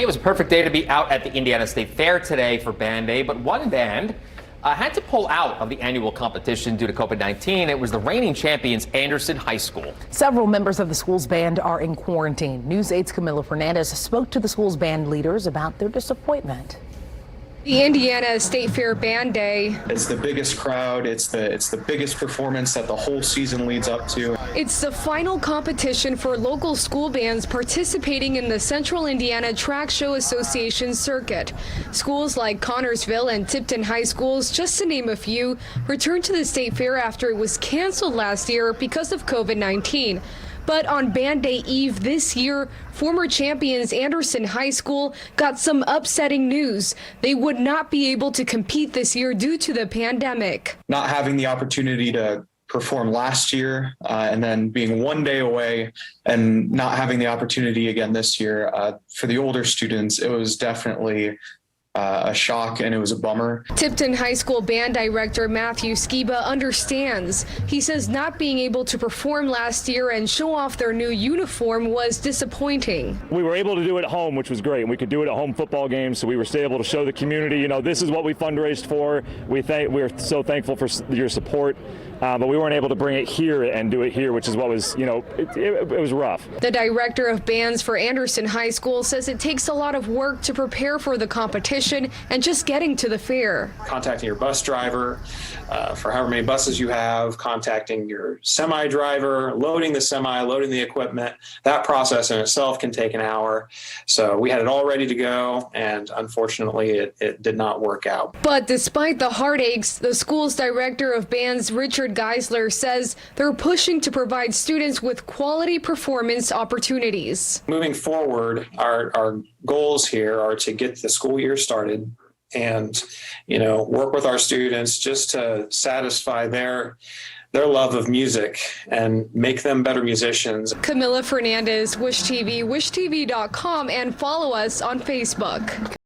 it was a perfect day to be out at the Indiana State Fair today for Band Day, but one band had to pull out of the annual competition due to COVID-19. It was the reigning champions, Anderson High School. Several members of the school's band are in quarantine. News 8's Camila Fernandez spoke to the school's band leaders about their disappointment. The Indiana State Fair Band Day. It's the biggest crowd. It's the biggest performance that the whole season leads up to. It's the final competition for local school bands participating in the Central Indiana Track Show Association circuit. Schools like Connorsville and Tipton High Schools, just to name a few, returned to the State Fair after it was canceled last year because of COVID-19. But on Band Day Eve this year, former champions Anderson High School got some upsetting news. They would not be able to compete this year due to the pandemic. Not having the opportunity to perform last year and then being one day away and not having the opportunity again this year, for the older students, it was definitely a shock, and it was a bummer. Tipton High School band director Matthew Skiba understands. He says not being able to perform last year and show off their new uniform was disappointing. We were able to do it at home, which was great. We could do it at home football games, so we were still able to show the community, this is what we fundraised for. We're so thankful for your support. But we weren't able to bring it here and do it here, which is what was, it was rough. The director of bands for Anderson High School says it takes a lot of work to prepare for the competition and just getting to the fair. Contacting your bus driver for however many buses you have, contacting your semi driver, loading the semi, loading the equipment. That process in itself can take an hour. So we had it all ready to go, and unfortunately it did not work out. But despite the heartaches, the school's director of bands, Richard Geisler, says they're pushing to provide students with quality performance opportunities. Moving forward, our goals here are to get the school year started and, work with our students just to satisfy their love of music and make them better musicians. Camila Fernandez, Wish TV, wishtv.com, and follow us on Facebook.